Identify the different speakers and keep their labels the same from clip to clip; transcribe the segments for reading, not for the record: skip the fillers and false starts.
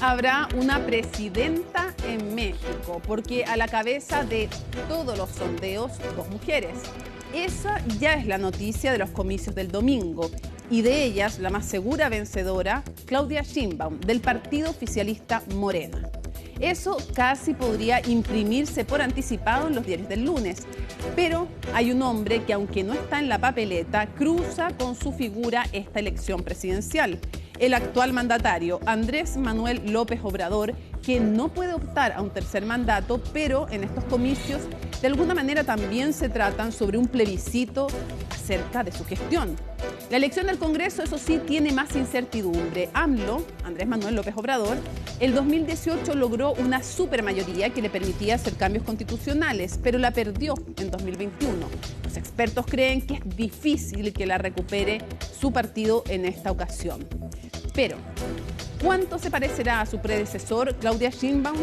Speaker 1: habrá una presidenta en México, porque a la cabeza de todos los sondeos, 2 mujeres. Esa ya es la noticia de los comicios del domingo. Y de ellas, la más segura vencedora, Claudia Sheinbaum, del partido oficialista Morena. Eso casi podría imprimirse por anticipado en los diarios del lunes. Pero hay un hombre que, aunque no está en la papeleta, cruza con su figura esta elección presidencial. El actual mandatario, Andrés Manuel López Obrador, que no puede optar a un tercer mandato, pero en estos comicios de alguna manera también se tratan sobre un plebiscito acerca de su gestión. La elección del Congreso, eso sí, tiene más incertidumbre. AMLO, Andrés Manuel López Obrador, el 2018 logró una supermayoría que le permitía hacer cambios constitucionales, pero la perdió en 2021. Los expertos creen que es difícil que la recupere su partido en esta ocasión. Pero, ¿cuánto se parecerá a su predecesor, Claudia Sheinbaum?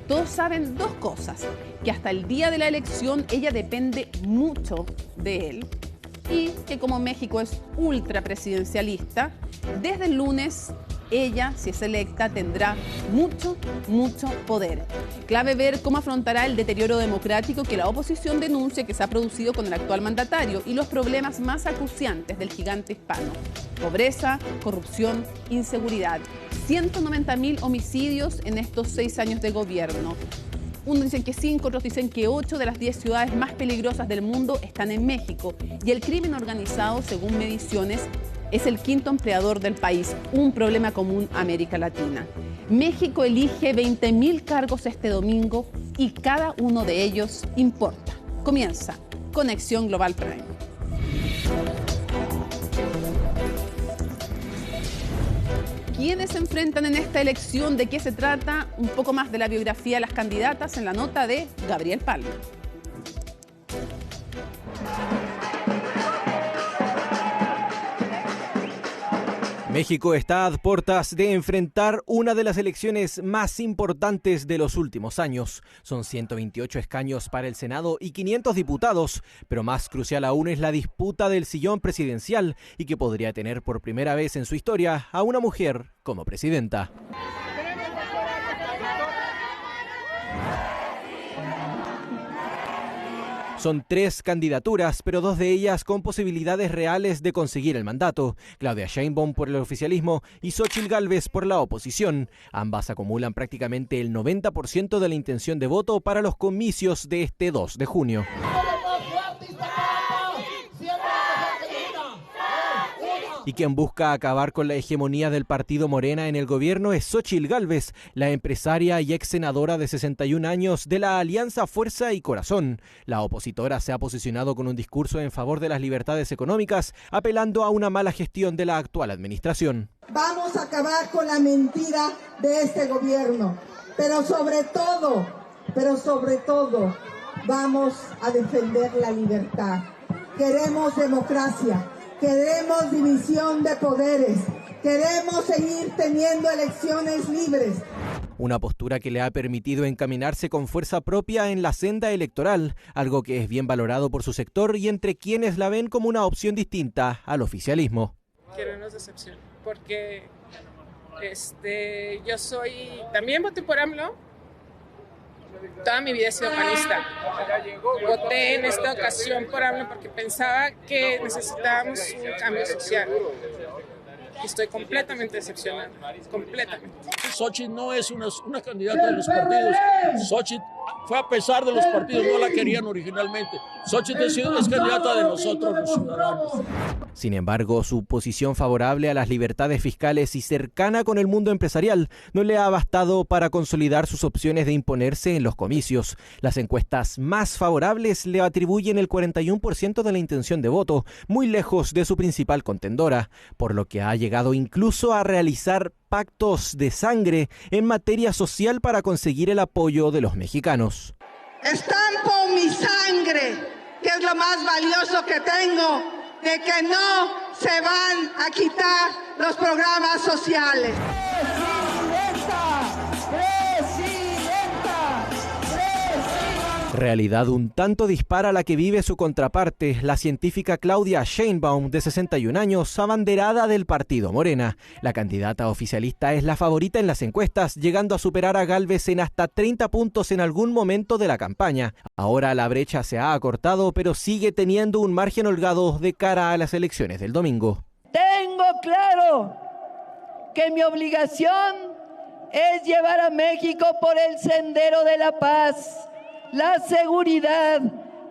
Speaker 1: Todos saben 2 cosas: que hasta el día de la elección ella depende mucho de él, y que como México es ultrapresidencialista, desde el lunes ella, si es electa, tendrá mucho poder. Clave ver cómo afrontará el deterioro democrático que la oposición denuncia que se ha producido con el actual mandatario y los problemas más acuciantes del gigante hispano: pobreza, corrupción, inseguridad. 190.000 homicidios en estos 6 años de gobierno. Unos dicen que 5, otros dicen que 8 de las 10 ciudades más peligrosas del mundo están en México. Y el crimen organizado, según mediciones, es el 5º empleador del país, un problema común a América Latina. México elige 20.000 cargos este domingo y cada uno de ellos importa. Comienza Conexión Global Prime. ¿Quiénes se enfrentan en esta elección? ¿De qué se trata? Un poco más de la biografía de las candidatas en la nota de Gabriel Palma.
Speaker 2: México está a puertas de enfrentar una de las elecciones más importantes de los últimos años. Son 128 escaños para el Senado y 500 diputados, pero más crucial aún es la disputa del sillón presidencial y que podría tener por primera vez en su historia a una mujer como presidenta. Son 3 candidaturas, pero 2 de ellas con posibilidades reales de conseguir el mandato. Claudia Sheinbaum por el oficialismo y Xóchitl Gálvez por la oposición. Ambas acumulan prácticamente el 90% de la intención de voto para los comicios de este 2 de junio. Y quien busca acabar con la hegemonía del partido Morena en el gobierno es Xóchitl Gálvez, la empresaria y ex senadora de 61 años de la Alianza Fuerza y Corazón. La opositora se ha posicionado con un discurso en favor de las libertades económicas, apelando a una mala gestión de la actual administración.
Speaker 3: Vamos a acabar con la mentira de este gobierno, pero sobre todo, vamos a defender la libertad. Queremos democracia. Queremos división de poderes. Queremos seguir teniendo elecciones libres.
Speaker 2: Una postura que le ha permitido encaminarse con fuerza propia en la senda electoral, algo que es bien valorado por su sector y entre quienes la ven como una opción distinta al oficialismo.
Speaker 4: Que no nos decepcione, porque también voté por AMLO. Toda mi vida he sido panista. Voté en esta ocasión por AMLO porque pensaba que necesitábamos un cambio social. Y estoy completamente decepcionada, completamente.
Speaker 5: Xóchitl no es una candidata de los partidos. Xóchitl fue a pesar de los partidos, no la querían originalmente. Xóchitl es candidata de nosotros, los ciudadanos.
Speaker 2: Sin embargo, su posición favorable a las libertades fiscales y cercana con el mundo empresarial no le ha bastado para consolidar sus opciones de imponerse en los comicios. Las encuestas más favorables le atribuyen el 41% de la intención de voto, muy lejos de su principal contendora, por lo que ha llegado incluso a realizar pactos de sangre en materia social para conseguir el apoyo de los mexicanos.
Speaker 3: Estampo mi sangre, que es lo más valioso que tengo, de que no se van a quitar los programas sociales.
Speaker 2: Realidad un tanto dispara a la que vive su contraparte, la científica Claudia Sheinbaum, de 61 años, abanderada del partido Morena. La candidata oficialista es la favorita en las encuestas, llegando a superar a Gálvez en hasta 30 puntos en algún momento de la campaña. Ahora la brecha se ha acortado, pero sigue teniendo un margen holgado de cara a las elecciones del domingo.
Speaker 6: Tengo claro que mi obligación es llevar a México por el sendero de la paz, la seguridad,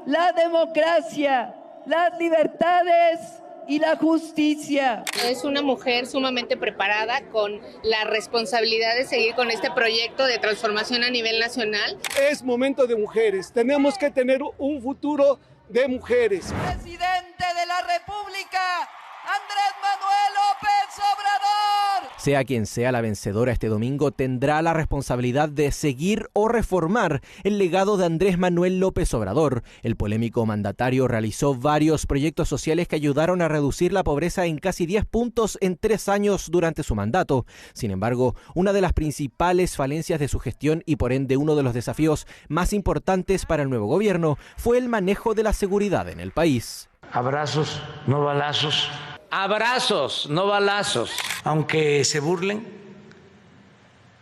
Speaker 6: la democracia, las libertades y la justicia.
Speaker 7: Es una mujer sumamente preparada, con la responsabilidad de seguir con este proyecto de transformación a nivel nacional.
Speaker 8: Es momento de mujeres, tenemos que tener un futuro de mujeres.
Speaker 6: Presidente de la República, Andrés Manuel López Obrador.
Speaker 2: Sea quien sea la vencedora este domingo, tendrá la responsabilidad de seguir o reformar el legado de Andrés Manuel López Obrador. El polémico mandatario realizó varios proyectos sociales que ayudaron a reducir la pobreza en casi 10 puntos en 3 años durante su mandato. Sin embargo, una de las principales falencias de su gestión y por ende uno de los desafíos más importantes para el nuevo gobierno fue el manejo de la seguridad en el país.
Speaker 9: Abrazos, no balazos.
Speaker 10: Abrazos, no balazos.
Speaker 9: Aunque se burlen,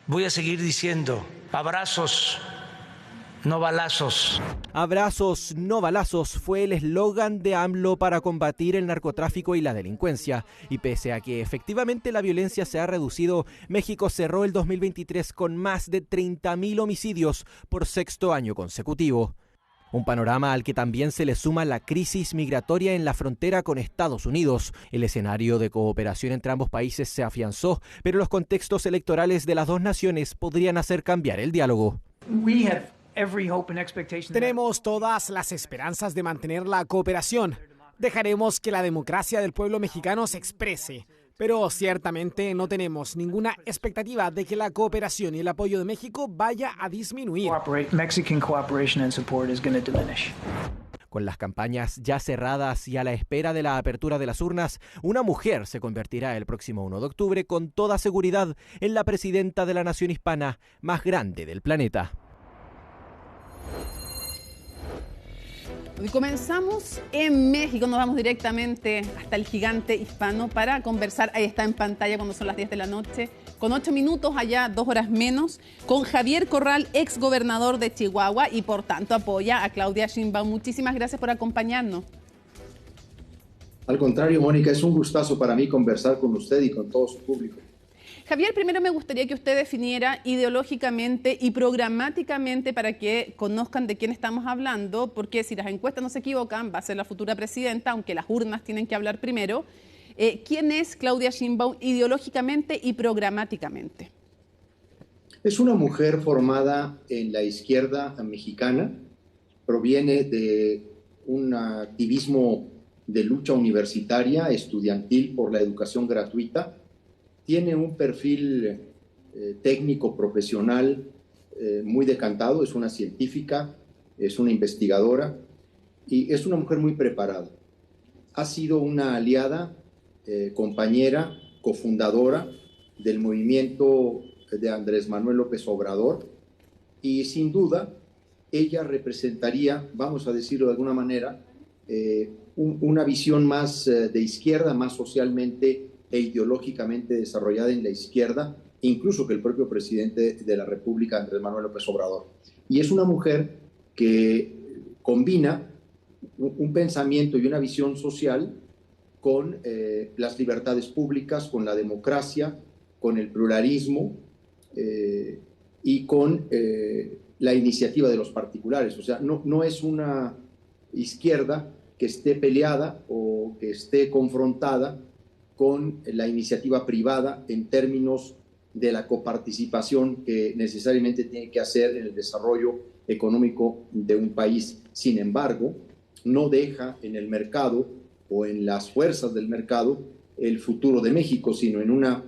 Speaker 9: voy a seguir diciendo abrazos, no balazos.
Speaker 2: Abrazos, no balazos fue el eslogan de AMLO para combatir el narcotráfico y la delincuencia. Y pese a que efectivamente la violencia se ha reducido, México cerró el 2023 con más de 30.000 homicidios por 6º año consecutivo. Un panorama al que también se le suma la crisis migratoria en la frontera con Estados Unidos. El escenario de cooperación entre ambos países se afianzó, pero los contextos electorales de las dos naciones podrían hacer cambiar el diálogo.
Speaker 11: Tenemos todas las esperanzas de mantener la cooperación. Dejaremos que la democracia del pueblo mexicano se exprese. Pero ciertamente no tenemos ninguna expectativa de que la cooperación y el apoyo de México vaya a disminuir. Con las campañas ya cerradas y a la espera de la apertura de las urnas, una mujer se convertirá el próximo 1 de octubre con toda seguridad en la presidenta de la nación hispana más grande del planeta.
Speaker 1: Hoy comenzamos en México, nos vamos directamente hasta el gigante hispano para conversar, ahí está en pantalla cuando son las 10 de la noche, con 8 minutos allá, 2 horas menos, con Javier Corral, ex gobernador de Chihuahua y por tanto apoya a Claudia Sheinbaum. Muchísimas gracias por acompañarnos.
Speaker 12: Al contrario, Mónica, es un gustazo para mí conversar con usted y con todo su público.
Speaker 1: Javier, primero me gustaría que usted definiera ideológicamente y programáticamente para que conozcan de quién estamos hablando, porque si las encuestas no se equivocan, va a ser la futura presidenta, aunque las urnas tienen que hablar primero. ¿Quién es Claudia Sheinbaum ideológicamente y programáticamente?
Speaker 12: Es una mujer formada en la izquierda mexicana, proviene de un activismo de lucha universitaria, estudiantil por la educación gratuita. Tiene un perfil técnico, profesional, muy decantado, es una científica, es una investigadora y es una mujer muy preparada. Ha sido una aliada, compañera, cofundadora del movimiento de Andrés Manuel López Obrador y sin duda ella representaría, vamos a decirlo de alguna manera, una visión más de izquierda, más socialmente e ideológicamente desarrollada en la izquierda, incluso que el propio presidente de la República, Andrés Manuel López Obrador. Y es una mujer que combina un pensamiento y una visión social con las libertades públicas, con la democracia, con el pluralismo y con la iniciativa de los particulares. O sea, no es una izquierda que esté peleada o que esté confrontada con la iniciativa privada en términos de la coparticipación que necesariamente tiene que hacer en el desarrollo económico de un país. Sin embargo, no deja en el mercado o en las fuerzas del mercado el futuro de México, sino en una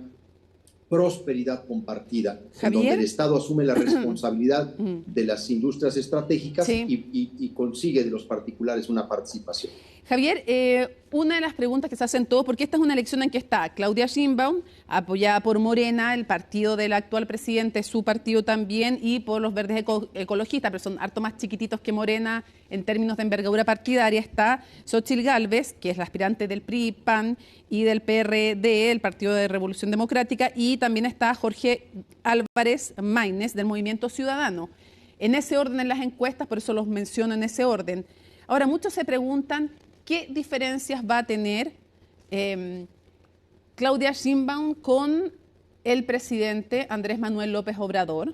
Speaker 12: prosperidad compartida, en donde el Estado asume la responsabilidad de las industrias estratégicas y consigue de los particulares una participación.
Speaker 1: Javier, una de las preguntas que se hacen todos, porque esta es una elección en que está Claudia Sheinbaum, apoyada por Morena, el partido del actual presidente, su partido también, y por los verdes ecologistas, pero son harto más chiquititos que Morena en términos de envergadura partidaria. Está Xóchitl Gálvez, que es la aspirante del PRI, PAN y del PRD, el Partido de Revolución Democrática, y también está Jorge Álvarez Maínez, del Movimiento Ciudadano. En ese orden en las encuestas, por eso los menciono en ese orden. Ahora, muchos se preguntan qué diferencias va a tener Claudia Sheinbaum con el presidente Andrés Manuel López Obrador.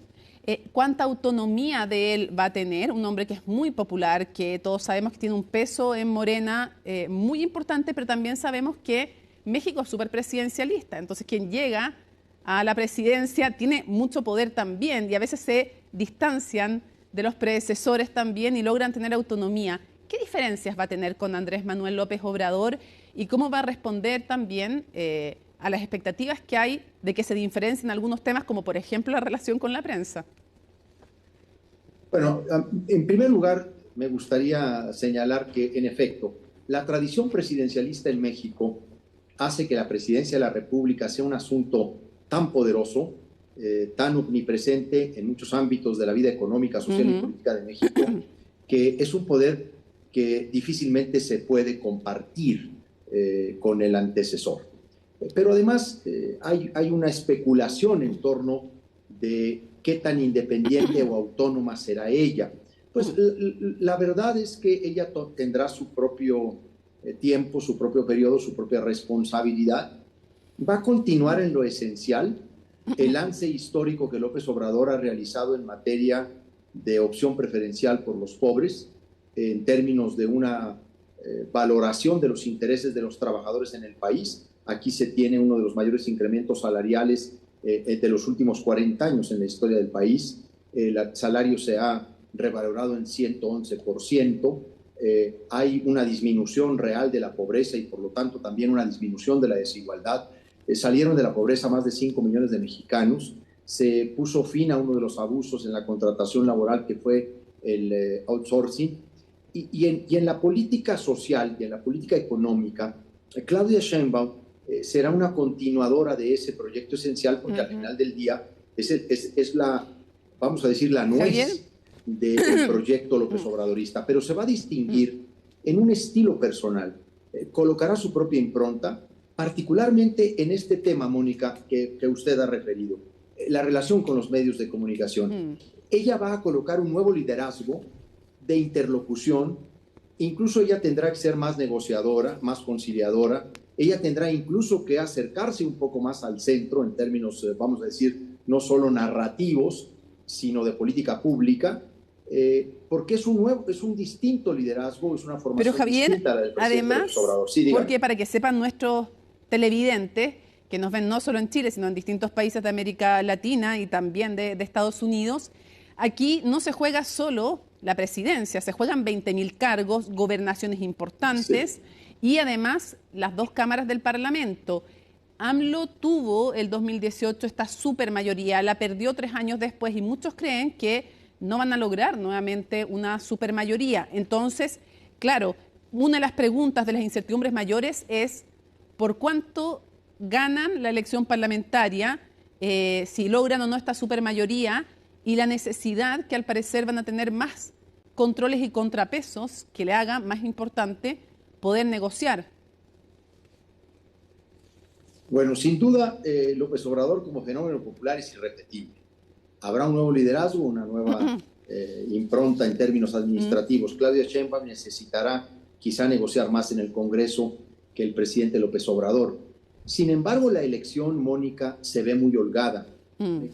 Speaker 1: ¿Cuánta autonomía de él va a tener? Un hombre que es muy popular, que todos sabemos que tiene un peso en Morena muy importante, pero también sabemos que México es súper presidencialista. Entonces, quien llega a la presidencia tiene mucho poder también, y a veces se distancian de los predecesores también y logran tener autonomía. ¿Qué diferencias va a tener con Andrés Manuel López Obrador y cómo va a responder también a las expectativas que hay de que se diferencien algunos temas, como por ejemplo la relación con la prensa?
Speaker 12: Bueno, en primer lugar, me gustaría señalar que, en efecto, la tradición presidencialista en México hace que la presidencia de la República sea un asunto tan poderoso, tan omnipresente en muchos ámbitos de la vida económica, social y política de México, que es un poder que difícilmente se puede compartir con el antecesor. Pero además hay una especulación en torno de qué tan independiente o autónoma será ella. Pues la verdad es que ella tendrá su propio tiempo, su propio periodo, su propia responsabilidad. Va a continuar en lo esencial el lance histórico que López Obrador ha realizado en materia de opción preferencial por los pobres, en términos de una valoración de los intereses de los trabajadores en el país. Aquí se tiene uno de los mayores incrementos salariales de los últimos 40 años en la historia del país. El salario se ha revalorado en 111%. Hay una disminución real de la pobreza y por lo tanto también una disminución de la desigualdad. Salieron de la pobreza más de 5 millones de mexicanos. Se puso fin a uno de los abusos en la contratación laboral, que fue el outsourcing. Y en la política social y en la política económica, Claudia Sheinbaum será una continuadora de ese proyecto esencial, porque al final del día es la, vamos a decir, la nuez del proyecto López Obradorista, pero se va a distinguir en un estilo personal. Colocará su propia impronta, particularmente en este tema, Mónica, que usted ha referido, la relación con los medios de comunicación. Ella va a colocar un nuevo liderazgo de interlocución. Incluso ella tendrá que ser más negociadora, más conciliadora. Ella tendrá incluso que acercarse un poco más al centro en términos, vamos a decir, no solo narrativos, sino de política pública, porque es un distinto liderazgo, es una formación.
Speaker 1: Pero Javier,
Speaker 12: distinta a la del presidente
Speaker 1: además,
Speaker 12: Obrador. Sí,
Speaker 1: porque para que sepan nuestros televidentes, que nos ven no solo en Chile, sino en distintos países de América Latina y también de Estados Unidos, aquí no se juega solo la presidencia, se juegan 20.000 cargos, gobernaciones importantes, y además las dos cámaras del Parlamento. AMLO tuvo el 2018 esta supermayoría, la perdió 3 años después y muchos creen que no van a lograr nuevamente una supermayoría. Entonces, claro, una de las preguntas de las incertidumbres mayores es ¿por cuánto ganan la elección parlamentaria, si logran o no esta supermayoría, y la necesidad que al parecer van a tener más controles y contrapesos que le hagan más importante poder negociar?
Speaker 12: Bueno, sin duda, López Obrador como fenómeno popular es irrepetible. Habrá un nuevo liderazgo, una nueva impronta en términos administrativos. Claudia Sheinbaum necesitará quizá negociar más en el Congreso que el presidente López Obrador. Sin embargo, la elección, Mónica, se ve muy holgada.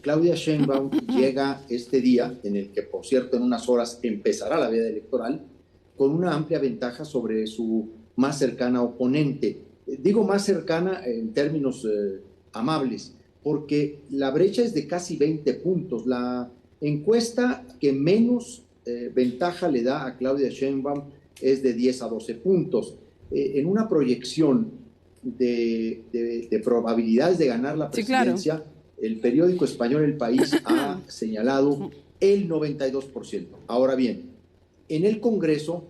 Speaker 12: Claudia Sheinbaum llega este día, en el que, por cierto, en unas horas empezará la veda electoral, con una amplia ventaja sobre su más cercana oponente. Digo más cercana en términos amables, porque la brecha es de casi 20 puntos. La encuesta que menos ventaja le da a Claudia Sheinbaum es de 10 a 12 puntos. En una proyección de probabilidades de ganar la presidencia, sí, claro, el periódico español El País ha señalado el 92%. Ahora bien, en el Congreso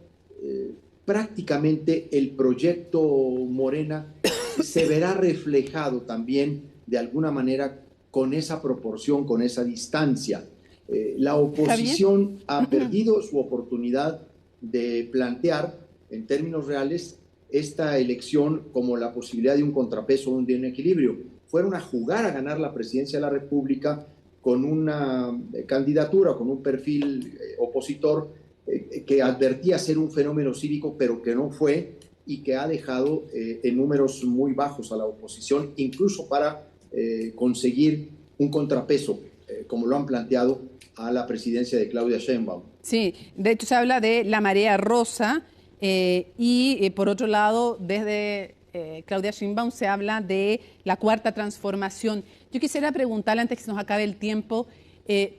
Speaker 12: prácticamente el proyecto Morena se verá reflejado también de alguna manera con esa proporción, con esa distancia. La oposición ha perdido su oportunidad de plantear, en términos reales, esta elección como la posibilidad de un contrapeso, de un equilibrio. Fueron a jugar a ganar la presidencia de la República con una candidatura, con un perfil opositor que advertía ser un fenómeno cívico, pero que no fue, y que ha dejado en números muy bajos a la oposición, incluso para conseguir un contrapeso, como lo han planteado, a la presidencia de Claudia Sheinbaum.
Speaker 1: Sí, de hecho se habla de la marea rosa y por otro lado, desde Claudia Sheinbaum se habla de la cuarta transformación. Yo quisiera preguntarle, antes que se nos acabe el tiempo,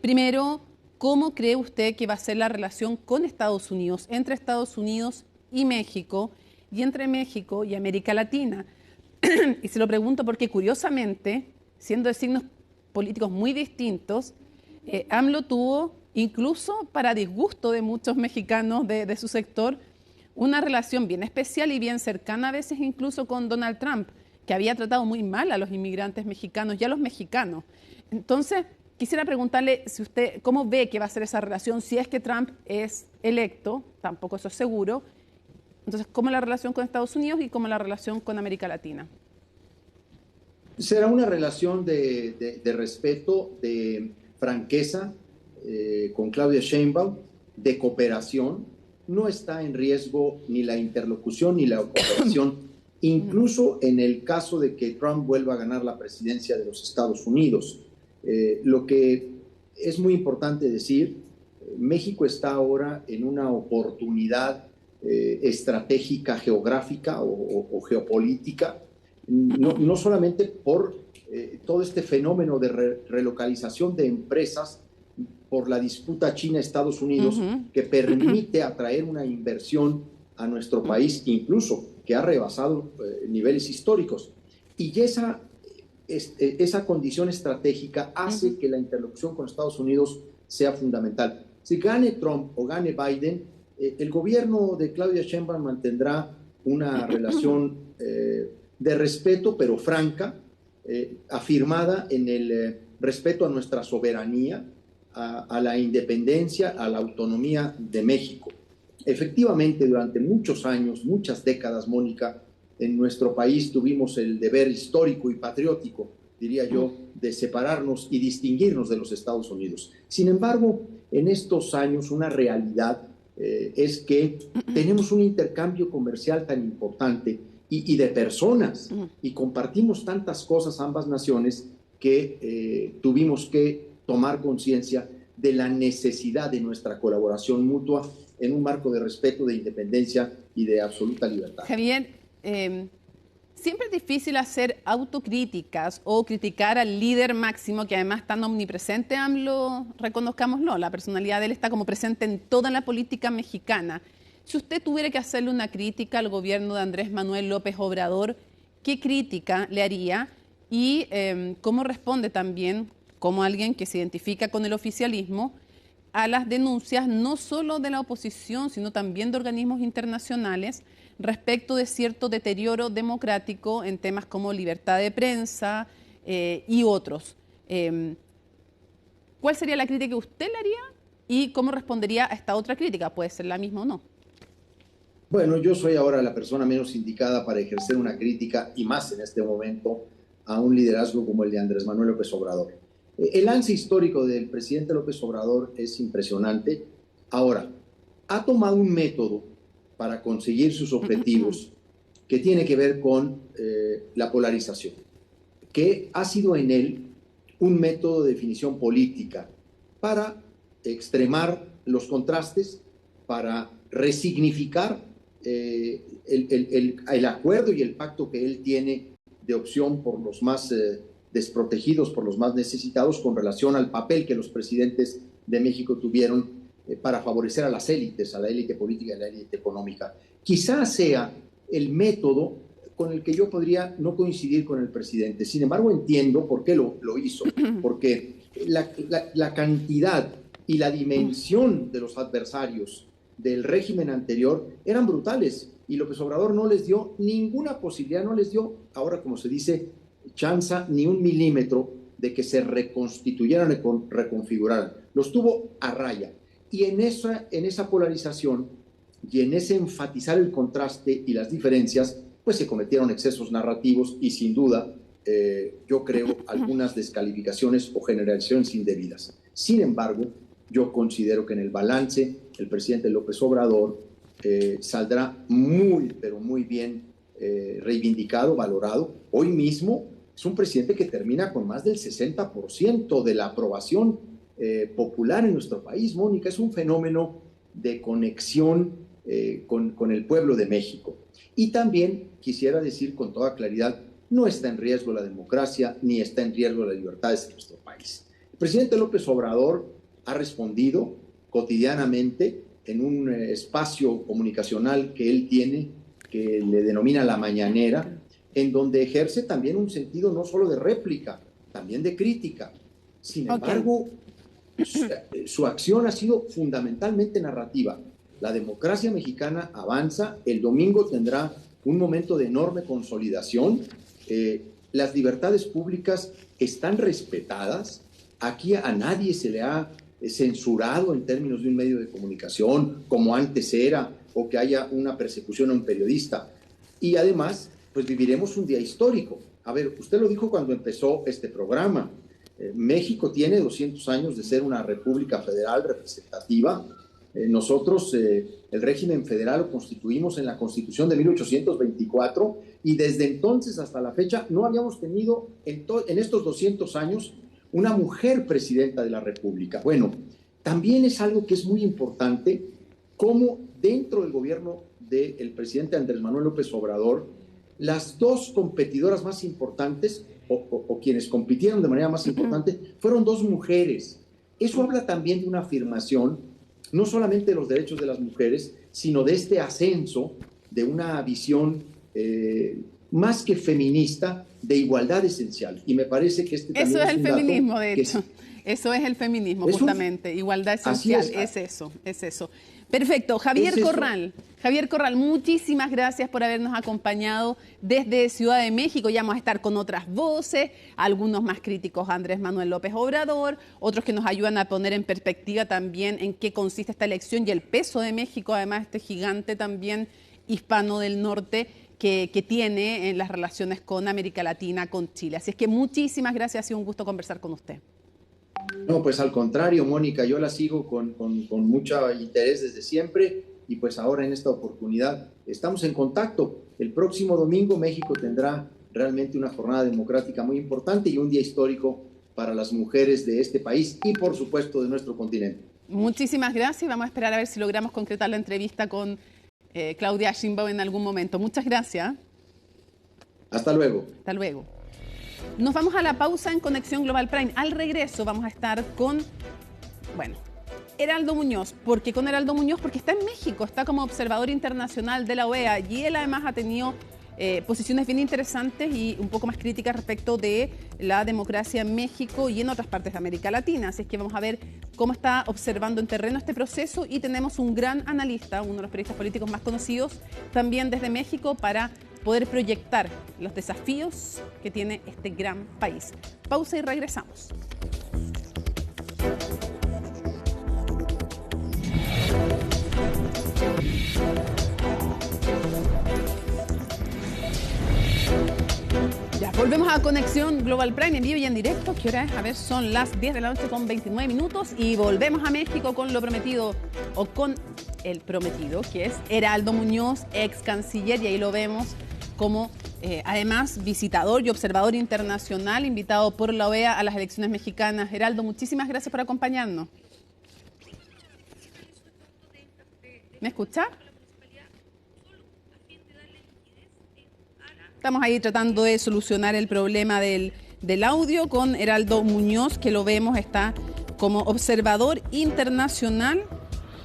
Speaker 1: primero, ¿cómo cree usted que va a ser la relación con Estados Unidos, entre Estados Unidos y México, y entre México y América Latina? Y se lo pregunto porque, curiosamente, siendo de signos políticos muy distintos, AMLO tuvo, incluso para disgusto de muchos mexicanos de su sector, una relación bien especial y bien cercana, a veces incluso con Donald Trump, que había tratado muy mal a los inmigrantes mexicanos y a los mexicanos. Entonces, quisiera preguntarle si usted, ¿cómo ve que va a ser esa relación si es que Trump es electo? Tampoco eso es seguro. Entonces, ¿cómo la relación con Estados Unidos y cómo la relación con América Latina?
Speaker 12: Será una relación de respeto, de franqueza con Claudia Sheinbaum, de cooperación. No está en riesgo ni la interlocución ni la cooperación, incluso en el caso de que Trump vuelva a ganar la presidencia de los Estados Unidos. Lo que es muy importante decir, México está ahora en una oportunidad estratégica, geográfica o geopolítica, no solamente por todo este fenómeno de relocalización de empresas por la disputa China-Estados Unidos, que permite atraer una inversión a nuestro país, incluso que ha rebasado niveles históricos. Y esa condición estratégica hace que la interlocución con Estados Unidos sea fundamental. Si gane Trump o gane Biden, el gobierno de Claudia Sheinbaum mantendrá una relación de respeto, pero franca, afirmada en el respeto a nuestra soberanía, a la independencia, a la autonomía de México. Efectivamente, durante muchos años, muchas décadas, Mónica, en nuestro país tuvimos el deber histórico y patriótico, diría yo, de separarnos y distinguirnos de los Estados Unidos. Sin embargo, en estos años una realidad es que tenemos un intercambio comercial tan importante y de personas, y compartimos tantas cosas ambas naciones que tuvimos que tomar conciencia de la necesidad de nuestra colaboración mutua en un marco de respeto, de independencia y de absoluta libertad.
Speaker 1: Javier, siempre es difícil hacer autocríticas o criticar al líder máximo, que además tan omnipresente, AMLO, reconozcámoslo, la personalidad de él está como presente en toda la política mexicana. Si usted tuviera que hacerle una crítica al gobierno de Andrés Manuel López Obrador, ¿qué crítica le haría? Y cómo responde también, como alguien que se identifica con el oficialismo, a las denuncias no solo de la oposición, sino también de organismos internacionales respecto de cierto deterioro democrático en temas como libertad de prensa y otros. ¿Cuál sería la crítica que usted le haría y cómo respondería a esta otra crítica? Puede ser la misma o no.
Speaker 12: Bueno, yo soy ahora la persona menos indicada para ejercer una crítica, y más en este momento, a un liderazgo como el de Andrés Manuel López Obrador. El lance histórico del presidente López Obrador es impresionante. Ahora, ha tomado un método para conseguir sus objetivos que tiene que ver con la polarización, que ha sido en él un método de definición política para extremar los contrastes, para resignificar el acuerdo y el pacto que él tiene de opción por los más desprotegidos, por los más necesitados, con relación al papel que los presidentes de México tuvieron para favorecer a las élites, a la élite política y a la élite económica. Quizás sea el método con el que yo podría no coincidir con el presidente. Sin embargo, entiendo por qué lo hizo, porque la cantidad y la dimensión de los adversarios del régimen anterior eran brutales, y López Obrador no les dio ninguna posibilidad, no les dio, ahora como se dice, chanza ni un milímetro de que se reconstituyeran y reconfiguraran. Los tuvo a raya. Y en esa polarización y en ese enfatizar el contraste y las diferencias, pues se cometieron excesos narrativos y sin duda, yo creo, algunas descalificaciones o generalizaciones indebidas. Sin embargo, yo considero que en el balance el presidente López Obrador saldrá muy, pero muy bien reivindicado, valorado. Hoy mismo es un presidente que termina con más del 60% de la aprobación popular en nuestro país, Mónica. Es un fenómeno de conexión con el pueblo de México. Y también quisiera decir con toda claridad, no está en riesgo la democracia ni está en riesgo las libertades de nuestro país. El presidente López Obrador ha respondido cotidianamente en un espacio comunicacional que él tiene, que le denomina La Mañanera, en donde ejerce también un sentido no solo de réplica, también de crítica. Sin embargo, su acción ha sido fundamentalmente narrativa. La democracia mexicana avanza, el domingo tendrá un momento de enorme consolidación, las libertades públicas están respetadas, aquí a nadie se le ha censurado en términos de un medio de comunicación, como antes era, o que haya una persecución a un periodista. Y además, pues viviremos un día histórico. A ver, usted lo dijo cuando empezó este programa. México tiene 200 años de ser una república federal representativa. Nosotros el régimen federal lo constituimos en la Constitución de 1824 y desde entonces hasta la fecha no habíamos tenido en estos 200 años una mujer presidenta de la República. Bueno, también es algo que es muy importante, cómo dentro del gobierno del presidente Andrés Manuel López Obrador, las dos competidoras más importantes, o quienes compitieron de manera más importante, fueron dos mujeres. Eso habla también de una afirmación, no solamente de los derechos de las mujeres, sino de este ascenso de una visión más que feminista, de igualdad esencial. Y me parece que este también
Speaker 1: eso es el feminismo, de hecho. Eso es el feminismo, justamente. Igualdad esencial, es eso. Perfecto. Javier Corral, muchísimas gracias por habernos acompañado desde Ciudad de México. Ya vamos a estar con otras voces, algunos más críticos a Andrés Manuel López Obrador, otros que nos ayudan a poner en perspectiva también en qué consiste esta elección y el peso de México, además este gigante también hispano del norte que tiene en las relaciones con América Latina, con Chile. Así es que muchísimas gracias, ha sido un gusto conversar con usted.
Speaker 12: No, pues al contrario, Mónica, yo la sigo con mucho interés desde siempre y pues ahora en esta oportunidad estamos en contacto. El próximo domingo México tendrá realmente una jornada democrática muy importante y un día histórico para las mujeres de este país y por supuesto de nuestro continente.
Speaker 1: Muchísimas gracias. Vamos a esperar a ver si logramos concretar la entrevista con Claudia Sheinbaum en algún momento. Muchas gracias.
Speaker 12: Hasta luego.
Speaker 1: Hasta luego. Nos vamos a la pausa en Conexión Global Prime. Al regreso vamos a estar con, Heraldo Muñoz. ¿Por qué con Heraldo Muñoz? Porque está en México, está como observador internacional de la OEA y él además ha tenido posiciones bien interesantes y un poco más críticas respecto de la democracia en México y en otras partes de América Latina. Así es que vamos a ver cómo está observando en terreno este proceso y tenemos un gran analista, uno de los periodistas políticos más conocidos, también desde México, para poder proyectar los desafíos que tiene este gran país. Pausa y regresamos. Ya, volvemos a Conexión Global Prime en vivo y en directo. ¿Qué hora es? A ver, son las 10 de la noche con 29 minutos y volvemos a México con lo prometido, o con el prometido, que es Heraldo Muñoz, ex canciller, y ahí lo vemos como además visitador y observador internacional, invitado por la OEA a las elecciones mexicanas. Heraldo, muchísimas gracias por acompañarnos. ¿Me escucha? Estamos ahí tratando de solucionar el problema del audio con Heraldo Muñoz, que lo vemos, está como observador internacional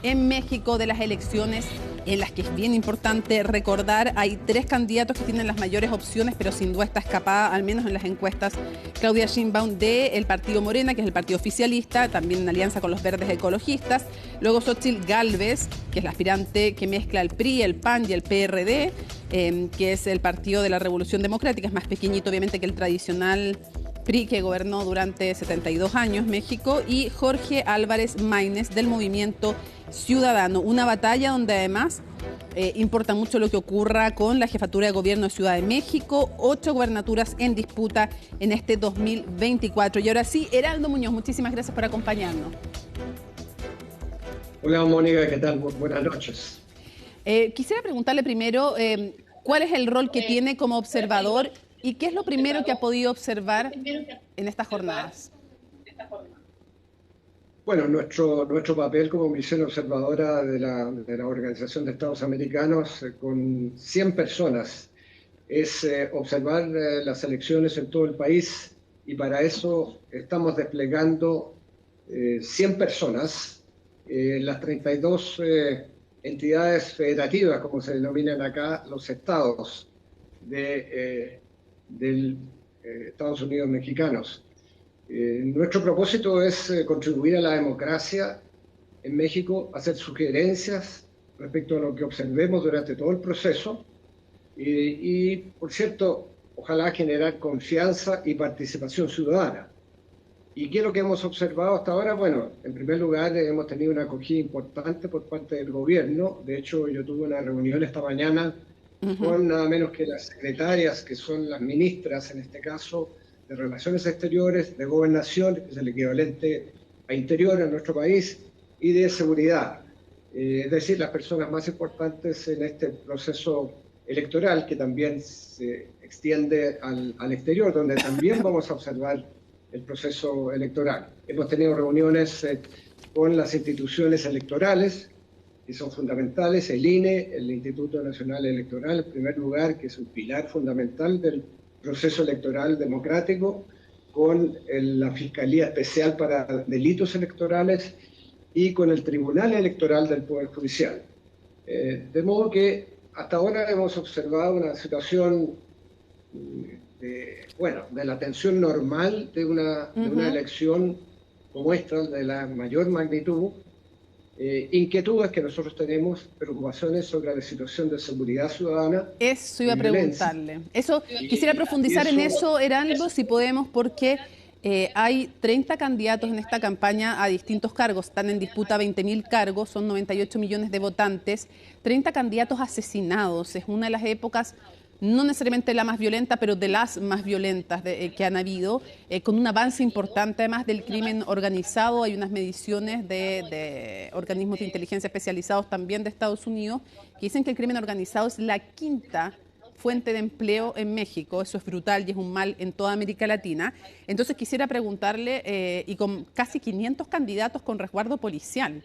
Speaker 1: en México de las elecciones, en las que es bien importante recordar, hay 3 candidatos que tienen las mayores opciones, pero sin duda está escapada, al menos en las encuestas, Claudia Sheinbaum del partido Morena, que es el partido oficialista, también en alianza con los verdes ecologistas. Luego Xóchitl Gálvez, que es la aspirante que mezcla el PRI, el PAN y el PRD. que es el Partido de la Revolución Democrática. Es más pequeñito, obviamente, que el tradicional PRI, que gobernó durante 72 años México, y Jorge Álvarez Maínez, del Movimiento Ciudadano. Una batalla donde además importa mucho lo que ocurra con la jefatura de gobierno de Ciudad de México, 8 gubernaturas en disputa en este 2024. Y ahora sí, Heraldo Muñoz, muchísimas gracias por acompañarnos.
Speaker 13: Hola Mónica, ¿qué tal? Buenas noches.
Speaker 1: Quisiera preguntarle primero cuál es el rol que tiene como observador y qué es lo primero que ha podido observar en estas jornadas.
Speaker 13: Bueno, nuestro papel como misión observadora de la Organización de Estados Americanos con 100 personas es observar las elecciones en todo el país, y para eso estamos desplegando 100 personas, las 32 entidades federativas, como se denominan acá, los estados de Estados Unidos mexicanos. Nuestro propósito es contribuir a la democracia en México, hacer sugerencias respecto a lo que observemos durante todo el proceso y por cierto, ojalá generar confianza y participación ciudadana. ¿Y qué es lo que hemos observado hasta ahora? Bueno, en primer lugar, hemos tenido una acogida importante por parte del gobierno. De hecho, yo tuve una reunión esta mañana con nada menos que las secretarias, que son las ministras, en este caso, de Relaciones Exteriores, de Gobernación, que es el equivalente a Interior en nuestro país, y de Seguridad. Es decir, las personas más importantes en este proceso electoral, que también se extiende al exterior, donde también vamos a observar el proceso electoral. Hemos tenido reuniones con las instituciones electorales, que son fundamentales, el INE, el Instituto Nacional Electoral, en primer lugar, que es un pilar fundamental del proceso electoral democrático, con la Fiscalía Especial para Delitos Electorales y con el Tribunal Electoral del Poder Judicial. De modo que hasta ahora hemos observado una situación de la tensión normal de una elección como esta, de la mayor magnitud. Inquietudes que nosotros tenemos, preocupaciones sobre la situación de seguridad ciudadana.
Speaker 1: Eso iba a preguntarle. Quisiera profundizar en eso, Heraldo, si podemos, porque hay 30 candidatos en esta campaña a distintos cargos. Están en disputa 20.000 cargos, son 98 millones de votantes. 30 candidatos asesinados. Es una de las épocas, no necesariamente la más violenta, pero de las más violentas que han habido, con un avance importante además del crimen organizado. Hay unas mediciones de organismos de inteligencia especializados también de Estados Unidos que dicen que el crimen organizado es la quinta fuente de empleo en México. Eso es brutal y es un mal en toda América Latina. Entonces quisiera preguntarle, y con casi 500 candidatos con resguardo policial,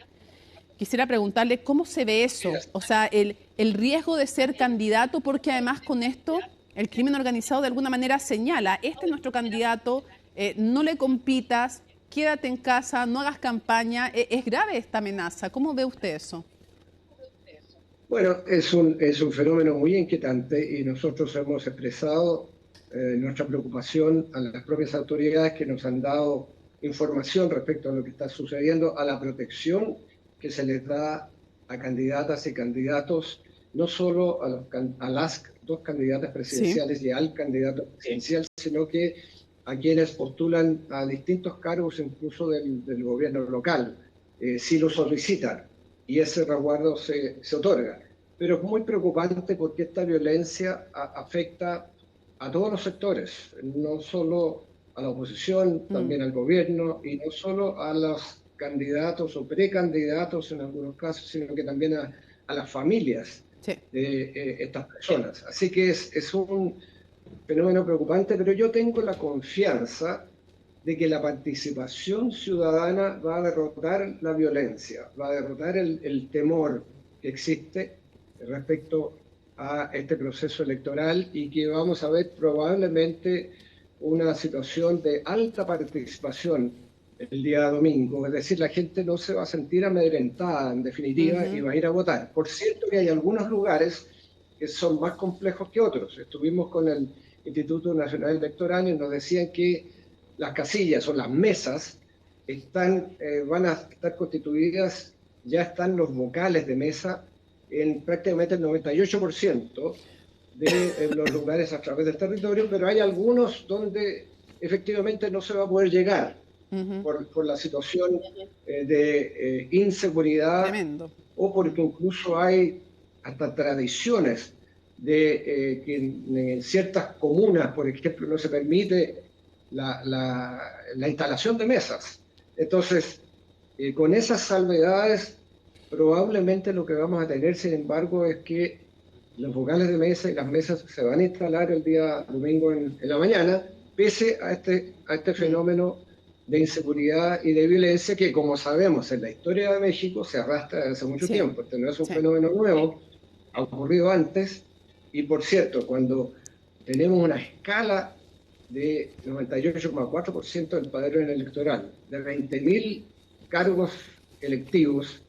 Speaker 1: quisiera preguntarle cómo se ve eso, o sea, el riesgo de ser candidato, porque además con esto el crimen organizado de alguna manera señala, este es nuestro candidato, no le compitas, quédate en casa, no hagas campaña. Es grave esta amenaza. ¿Cómo ve usted eso?
Speaker 13: Bueno, es un fenómeno muy inquietante y nosotros hemos expresado nuestra preocupación a las propias autoridades que nos han dado información respecto a lo que está sucediendo, a la protección que se les da a candidatas y candidatos, no solo a las dos candidatas presidenciales y al candidato presidencial, sino que a quienes postulan a distintos cargos, incluso del gobierno local, si lo solicitan, y ese resguardo se otorga. Pero es muy preocupante porque esta violencia afecta a todos los sectores, no solo a la oposición, también al gobierno, y no solo a los candidatos o precandidatos en algunos casos, sino que también a las familias de estas personas. Así que es un fenómeno preocupante, pero yo tengo la confianza de que la participación ciudadana va a derrotar la violencia, va a derrotar el temor que existe respecto a este proceso electoral, y que vamos a ver probablemente una situación de alta participación el día domingo. Es decir, la gente no se va a sentir amedrentada, en definitiva, y va a ir a votar. Por cierto que hay algunos lugares que son más complejos que otros. Estuvimos con el Instituto Nacional Electoral y nos decían que las casillas o las mesas van a estar constituidas, ya están los vocales de mesa en prácticamente el 98%, de los lugares a través del territorio, pero hay algunos donde efectivamente no se va a poder llegar por la situación de inseguridad. Tremendo. O porque incluso hay hasta tradiciones de que en ciertas comunas, por ejemplo, no se permite la instalación de mesas. Entonces, con esas salvedades, probablemente lo que vamos a tener, sin embargo, es que los vocales de mesa y las mesas se van a instalar el día domingo en la mañana, pese a este fenómeno de inseguridad y de violencia que, como sabemos, en la historia de México se arrastra desde hace mucho tiempo. Este no es un fenómeno nuevo, ha ocurrido antes. Y, por cierto, cuando tenemos una escala de 98,4% del padrón electoral, de 20.000 cargos electivos,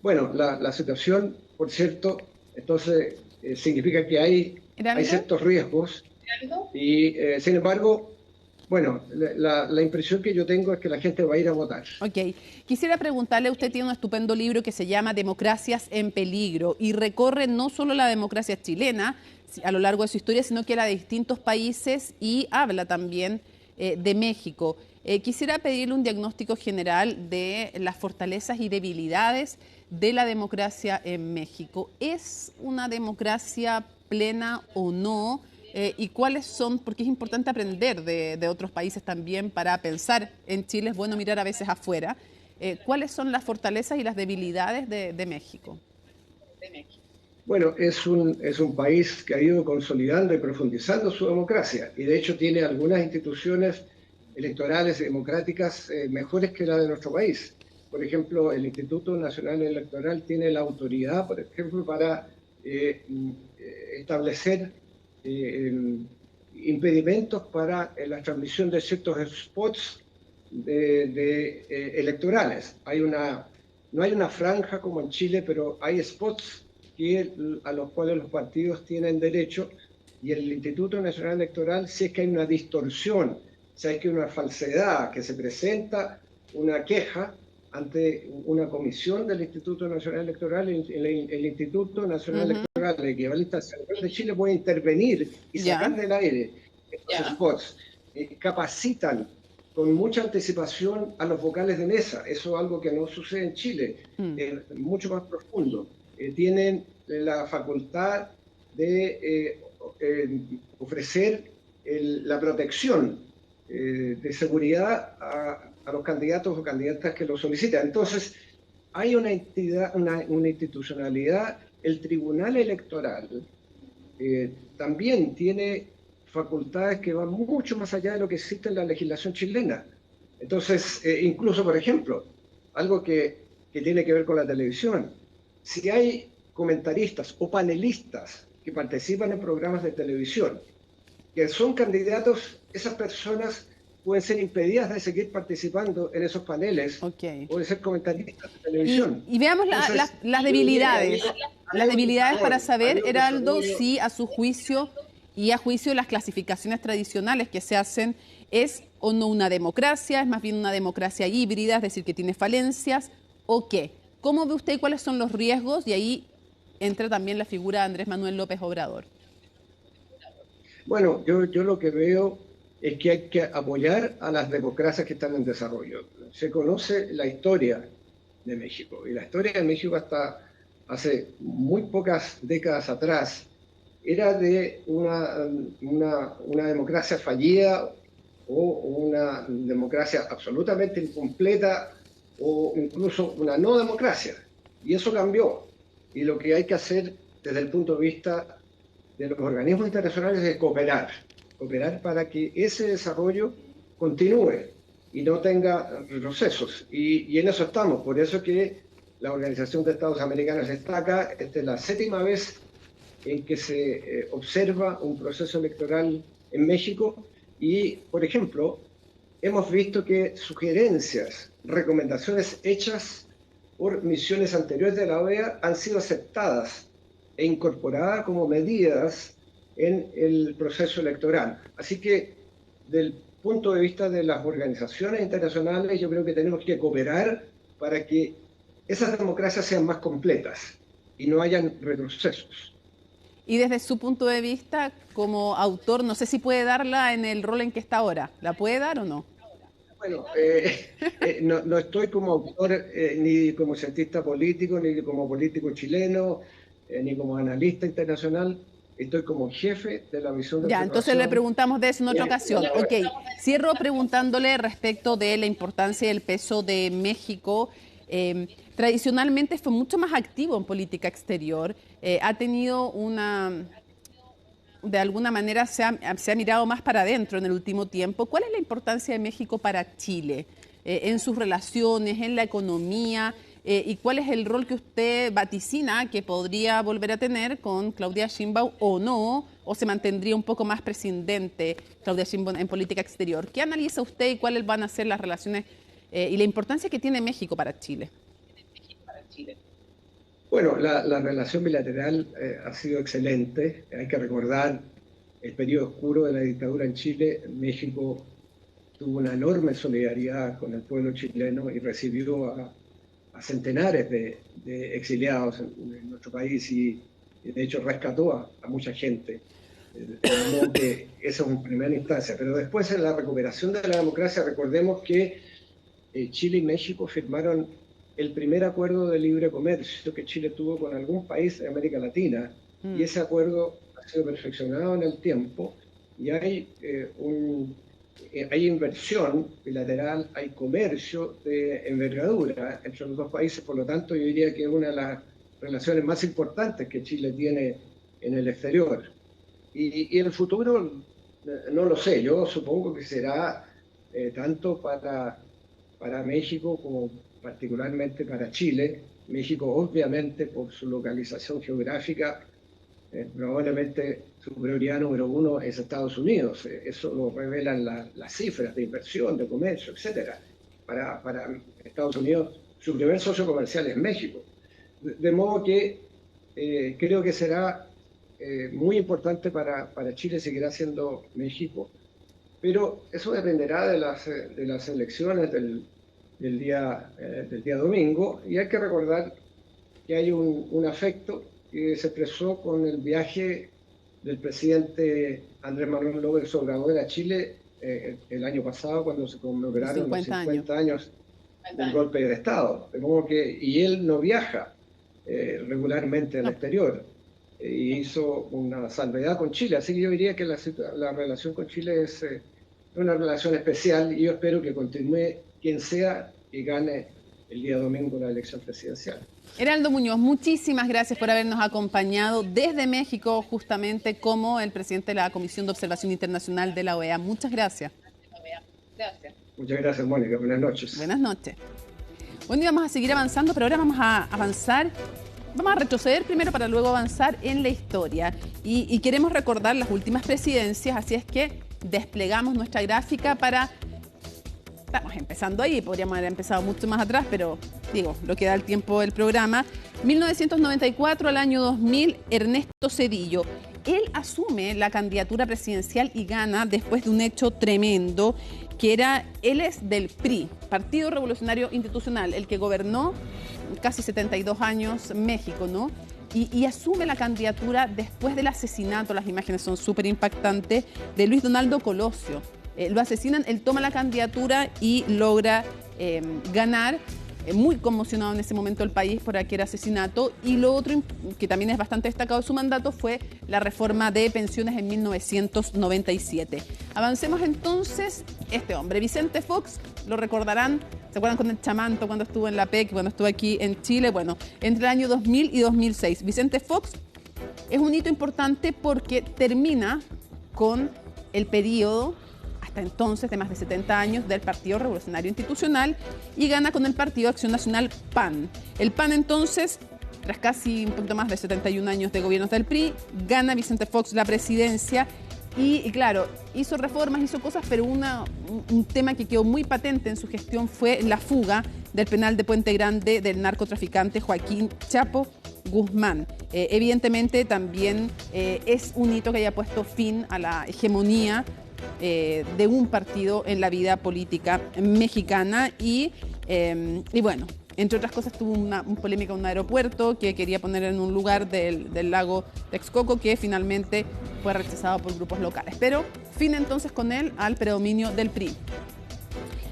Speaker 13: bueno, la situación, por cierto, entonces significa que hay ciertos riesgos y, sin embargo, bueno, la impresión que yo tengo es que la gente va a ir a votar.
Speaker 1: Ok. Quisiera preguntarle, usted tiene un estupendo libro que se llama Democracias en Peligro y recorre no solo la democracia chilena a lo largo de su historia, sino que la de distintos países y habla también de México. Quisiera pedirle un diagnóstico general de las fortalezas y debilidades de la democracia en México. ¿Es una democracia plena o no? ¿Y cuáles son? Porque es importante aprender de otros países también para pensar. En Chile es bueno mirar a veces afuera. ¿Cuáles son las fortalezas y las debilidades de México?
Speaker 13: Bueno, es un país que ha ido consolidando y profundizando su democracia y de hecho tiene algunas instituciones electorales y democráticas mejores que la de nuestro país. Por ejemplo, el Instituto Nacional Electoral tiene la autoridad, por ejemplo, para establecer impedimentos para la transmisión de ciertos spots electorales. No hay una franja como en Chile, pero hay spots a los cuales los partidos tienen derecho, y el Instituto Nacional Electoral, si es que hay una distorsión, si hay que una falsedad, que se presenta una queja ante una comisión del Instituto Nacional Electoral, el Instituto Nacional Electoral, el equivalente al Central de Chile, puede intervenir y sacar del aire estos spots. Capacitan con mucha anticipación a los vocales de mesa. Eso es algo que no sucede en Chile, mucho más profundo. Tienen la facultad de ofrecer la protección de seguridad a los candidatos o candidatas que lo solicitan. Entonces, hay una institucionalidad. El Tribunal Electoral también tiene facultades que van mucho más allá de lo que existe en la legislación chilena. Entonces, incluso, por ejemplo, algo que tiene que ver con la televisión. Si hay comentaristas o panelistas que participan en programas de televisión, que son candidatos, esas personas pueden ser impedidas de seguir participando en esos paneles o de ser comentaristas de televisión.
Speaker 1: Y veamos las debilidades. Las debilidades para saber, Heraldo, si a su juicio y a juicio de las clasificaciones tradicionales que se hacen, ¿es o no una democracia? ¿Es más bien una democracia híbrida, es decir, que tiene falencias? ¿O qué? ¿Cómo ve usted cuáles son los riesgos? Y ahí entra también la figura de Andrés Manuel López Obrador.
Speaker 13: Bueno, yo lo que veo es que hay que apoyar a las democracias que están en desarrollo. Se conoce la historia de México, y la historia de México hasta hace muy pocas décadas atrás era de una democracia fallida o una democracia absolutamente incompleta o incluso una no democracia. Y eso cambió. Y lo que hay que hacer desde el punto de vista de los organismos internacionales es cooperar para que ese desarrollo continúe y no tenga retrocesos. Y en eso estamos. Por eso que la Organización de Estados Americanos está acá. Esta es la 7ª vez en que se observa un proceso electoral en México y, por ejemplo, hemos visto que sugerencias, recomendaciones hechas por misiones anteriores de la OEA han sido aceptadas e incorporadas como medidas en el proceso electoral. Así que, del punto de vista de las organizaciones internacionales, yo creo que tenemos que cooperar para que esas democracias sean más completas y no hayan retrocesos.
Speaker 1: Y desde su punto de vista, como autor, no sé si puede darla en el rol en que está ahora. ¿La puede dar o no?
Speaker 13: Bueno, no estoy como autor ni como cientista político, ni como político chileno, ni como analista internacional. Estoy como jefe de la misión de
Speaker 1: Ya, entonces le preguntamos de eso en otra ocasión. Ok, cierro preguntándole respecto de la importancia y el peso de México. Tradicionalmente fue mucho más activo en política exterior. Ha tenido de alguna manera se ha mirado más para adentro en el último tiempo. ¿Cuál es la importancia de México para Chile en sus relaciones, en la economía? ¿Y cuál es el rol que usted vaticina que podría volver a tener con Claudia Sheinbaum o no? ¿O se mantendría un poco más prescindente Claudia Sheinbaum en política exterior? ¿Qué analiza usted y cuáles van a ser las relaciones y la importancia que tiene México para Chile?
Speaker 13: Bueno, la relación bilateral ha sido excelente. Hay que recordar el periodo oscuro de la dictadura en Chile. México tuvo una enorme solidaridad con el pueblo chileno y recibió a centenares de exiliados en nuestro país y de hecho rescató a mucha gente. De modo que eso es una primera instancia. Pero después, en la recuperación de la democracia, recordemos que Chile y México firmaron el primer acuerdo de libre comercio que Chile tuvo con algún país de América Latina, y ese acuerdo ha sido perfeccionado en el tiempo y hay inversión bilateral, hay comercio de envergadura entre los dos países. Por lo tanto, yo diría que es una de las relaciones más importantes que Chile tiene en el exterior. Y en el futuro, no lo sé, yo supongo que será tanto para México como particularmente para Chile. México, obviamente, por su localización geográfica, probablemente su prioridad número uno es Estados Unidos. Eso lo revelan las cifras de inversión, de comercio, etc. Para Estados Unidos, su primer socio comercial es México. De modo que creo que será muy importante para Chile, seguirá siendo México. Pero eso dependerá de las elecciones del día domingo, y hay que recordar que hay un afecto que se expresó con el viaje del presidente Andrés Manuel López Obrador a Chile el año pasado, cuando se conmemoraron los 50 años del golpe de Estado. De modo y él no viaja regularmente al exterior, y hizo una salvedad con Chile. Así que yo diría que la relación con Chile es una relación especial, y yo espero que continúe quien sea que gane el día domingo la elección presidencial.
Speaker 1: Heraldo Muñoz, muchísimas gracias por habernos acompañado desde México, justamente como el presidente de la Comisión de Observación Internacional de la OEA. Muchas gracias.
Speaker 13: Muchas gracias, Mónica. Buenas noches.
Speaker 1: Buenas noches. Bueno, y vamos a seguir avanzando, pero ahora vamos a avanzar. Vamos a retroceder primero para luego avanzar en la historia. Y queremos recordar las últimas presidencias, así es que desplegamos nuestra gráfica para... Estamos empezando ahí, podríamos haber empezado mucho más atrás, pero digo, lo que da el tiempo del programa. 1994 al año 2000, Ernesto Zedillo. Él asume la candidatura presidencial y gana después de un hecho tremendo, que él es del PRI, Partido Revolucionario Institucional, el que gobernó casi 72 años México, ¿no? Y asume la candidatura después del asesinato, las imágenes son súper impactantes, de Luis Donaldo Colosio. Lo asesinan, él toma la candidatura y logra ganar. Muy conmocionado en ese momento el país por aquel asesinato. Y lo otro que también es bastante destacado de su mandato fue la reforma de pensiones en 1997. Avancemos entonces. Este hombre, Vicente Fox, lo recordarán, ¿se acuerdan con el Chamanto cuando estuvo en la PEC, cuando estuvo aquí en Chile? Bueno, entre el año 2000 y 2006. Vicente Fox es un hito importante porque termina con el periodo hasta entonces de más de 70 años del Partido Revolucionario Institucional y gana con el Partido Acción Nacional PAN. El PAN entonces, tras casi un poquito más de 71 años de gobiernos del PRI, gana Vicente Fox la presidencia y claro, hizo reformas, hizo cosas, pero un tema que quedó muy patente en su gestión fue la fuga del penal de Puente Grande del narcotraficante Joaquín Chapo Guzmán. Evidentemente también es un hito que haya puesto fin a la hegemonía de un partido en la vida política mexicana y bueno, Entre otras cosas, tuvo una polémica en un aeropuerto que quería poner en un lugar del lago Texcoco, que finalmente fue rechazado por grupos locales. Pero fin entonces con él al predominio del PRI.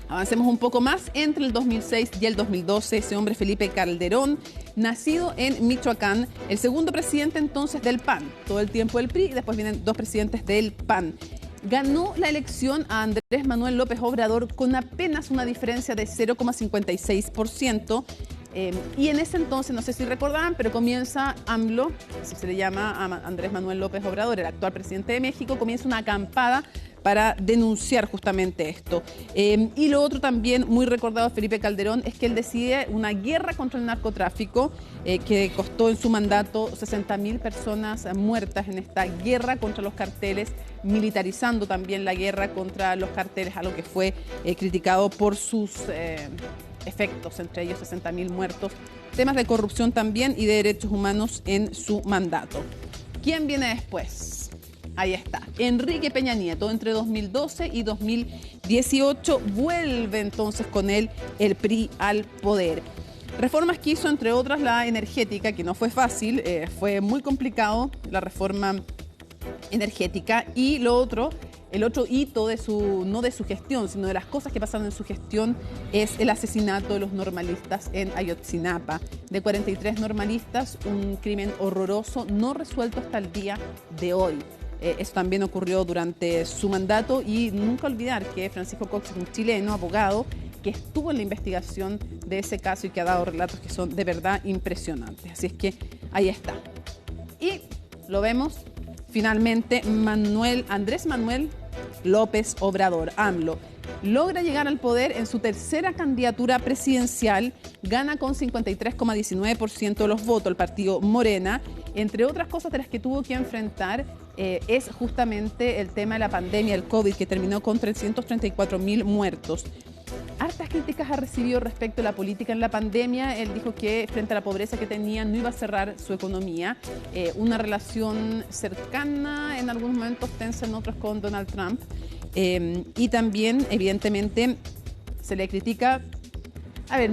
Speaker 1: Avancemos un poco más. Entre el 2006 y el 2012, ese hombre Felipe Calderón, nacido en Michoacán, el segundo presidente entonces del PAN, todo el tiempo del PRI, y después vienen dos presidentes del PAN. Ganó la elección a Andrés Manuel López Obrador con apenas una diferencia de 0,56%. Y en ese entonces, no sé si recordarán, pero comienza AMLO, así se le llama a Andrés Manuel López Obrador, el actual presidente de México, comienza una acampada para denunciar justamente esto. Y lo otro también muy recordado de Felipe Calderón es que él decide una guerra contra el narcotráfico que costó en su mandato 60.000 personas muertas en esta guerra contra los carteles, militarizando también la guerra contra los carteles, algo que fue criticado por sus efectos, entre ellos 60.000 muertos, temas de corrupción también y de derechos humanos en su mandato. ¿Quién viene después? Ahí está, Enrique Peña Nieto. Entre 2012 y 2018 vuelve entonces con él el PRI al poder. Reformas que hizo, entre otras, la energética, que no fue fácil, fue muy complicado la reforma energética. Y lo otro, el otro hito de no de su gestión, sino de las cosas que pasaron en su gestión, es el asesinato de los normalistas en Ayotzinapa. De 43 normalistas, un crimen horroroso no resuelto hasta el día de hoy. Eso también ocurrió durante su mandato, y nunca olvidar que Francisco Cox es un chileno, abogado, que estuvo en la investigación de ese caso y que ha dado relatos que son de verdad impresionantes. Así es que ahí está. Y lo vemos finalmente, Andrés Manuel López Obrador, AMLO, logra llegar al poder en su tercera candidatura presidencial, gana con 53,19% de los votos el partido Morena. Entre otras cosas de las que tuvo que enfrentar es justamente el tema de la pandemia, el COVID, que terminó con 334.000 muertos. Hartas críticas ha recibido respecto a la política en la pandemia. Él dijo que frente a la pobreza que tenía no iba a cerrar su economía. Una relación cercana, en algunos momentos tensa, en otros con Donald Trump. Y también, evidentemente, se le critica. A ver,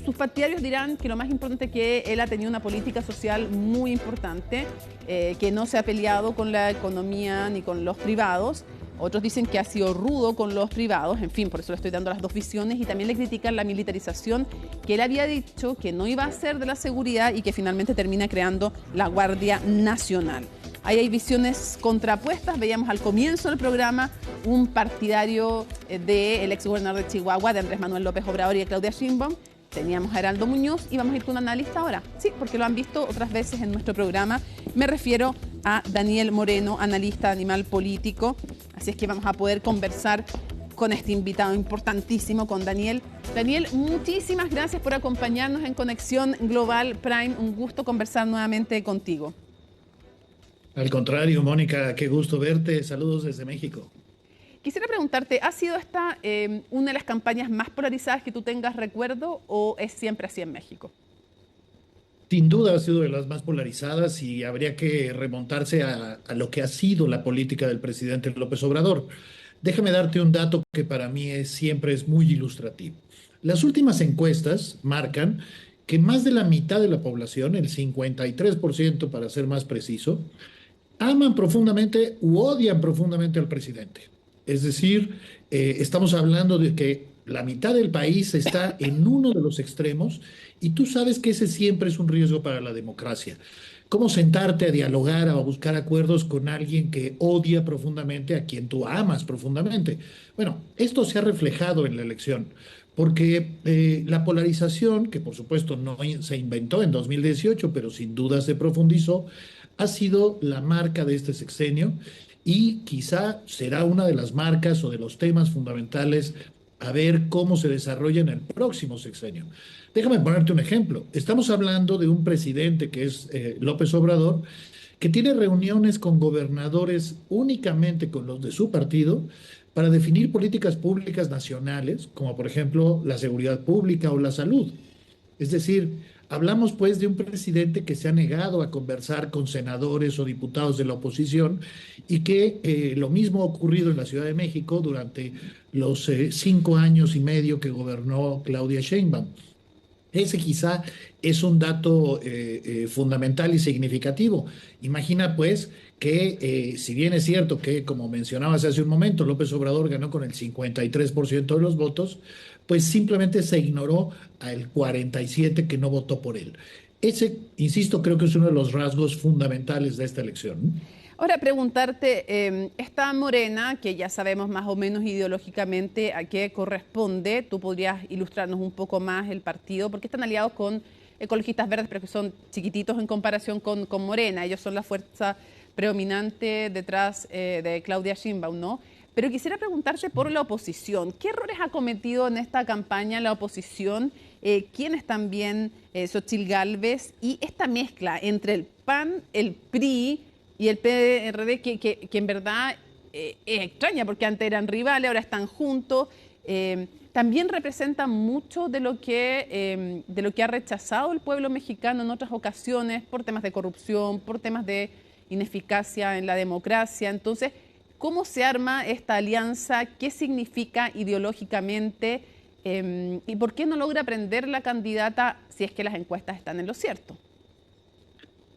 Speaker 1: sus partidarios dirán que lo más importante es que él ha tenido una política social muy importante, que no se ha peleado con la economía ni con los privados. Otros dicen que ha sido rudo con los privados, en fin, por eso le estoy dando las dos visiones. Y también le critican la militarización que él había dicho que no iba a hacer de la seguridad y que finalmente termina creando la Guardia Nacional. Ahí hay visiones contrapuestas. Veíamos al comienzo del programa un partidario del exgobernador de Chihuahua, de Andrés Manuel López Obrador, y de Claudia Sheinbaum. Teníamos a Heraldo Muñoz y vamos a ir con un analista ahora. Sí, porque lo han visto otras veces en nuestro programa. Me refiero a Daniel Moreno, analista animal político. Así es que vamos a poder conversar con este invitado importantísimo, con Daniel. Daniel, muchísimas gracias por acompañarnos en Conexión Global Prime. Un gusto conversar nuevamente contigo.
Speaker 14: Al contrario, Mónica, qué gusto verte. Saludos desde México.
Speaker 1: Quisiera preguntarte, ¿ha sido esta una de las campañas más polarizadas que tú tengas recuerdo o es siempre así en México?
Speaker 14: Sin duda ha sido de las más polarizadas y habría que remontarse a lo que ha sido la política del presidente López Obrador. Déjame darte un dato que para mí siempre es muy ilustrativo. Las últimas encuestas marcan que más de la mitad de la población, el 53% para ser más preciso, aman profundamente u odian profundamente al presidente. Es decir, estamos hablando de que la mitad del país está en uno de los extremos y tú sabes que ese siempre es un riesgo para la democracia. ¿Cómo sentarte a dialogar, a buscar acuerdos con alguien que odia profundamente a quien tú amas profundamente? Bueno, esto se ha reflejado en la elección, porque la polarización, que por supuesto no se inventó en 2018, pero sin duda se profundizó, ha sido la marca de este sexenio. Y quizá será una de las marcas o de los temas fundamentales a ver cómo se desarrolla en el próximo sexenio. Déjame ponerte un ejemplo. Estamos hablando de un presidente que es López Obrador, que tiene reuniones con gobernadores únicamente con los de su partido para definir políticas públicas nacionales, como por ejemplo la seguridad pública o la salud. Es decir, hablamos pues de un presidente que se ha negado a conversar con senadores o diputados de la oposición y que lo mismo ha ocurrido en la Ciudad de México durante los 5 años y medio que gobernó Claudia Sheinbaum. Ese quizá es un dato fundamental y significativo. Imagina pues que si bien es cierto que, como mencionabas hace un momento, López Obrador ganó con el 53% de los votos, pues simplemente se ignoró al 47% que no votó por él. Ese, insisto, creo que es uno de los rasgos fundamentales de esta elección.
Speaker 1: Ahora, preguntarte, esta Morena, que ya sabemos más o menos ideológicamente a qué corresponde, tú podrías ilustrarnos un poco más el partido, porque están aliados con Ecologistas Verdes, pero que son chiquititos en comparación con Morena. Ellos son la fuerza predominante detrás de Claudia Sheinbaum, ¿no? Pero quisiera preguntarte por la oposición. ¿Qué errores ha cometido en esta campaña la oposición? ¿Quiénes también, Xóchitl Gálvez, y esta mezcla entre el PAN, el PRI y el PRD, que en verdad es extraña, porque antes eran rivales, ahora están juntos, también representa mucho de lo que ha rechazado el pueblo mexicano en otras ocasiones por temas de corrupción, por temas de ineficacia en la democracia? Entonces, ¿cómo se arma esta alianza? ¿Qué significa ideológicamente? ¿Y por qué no logra prender la candidata si es que las encuestas están en lo cierto?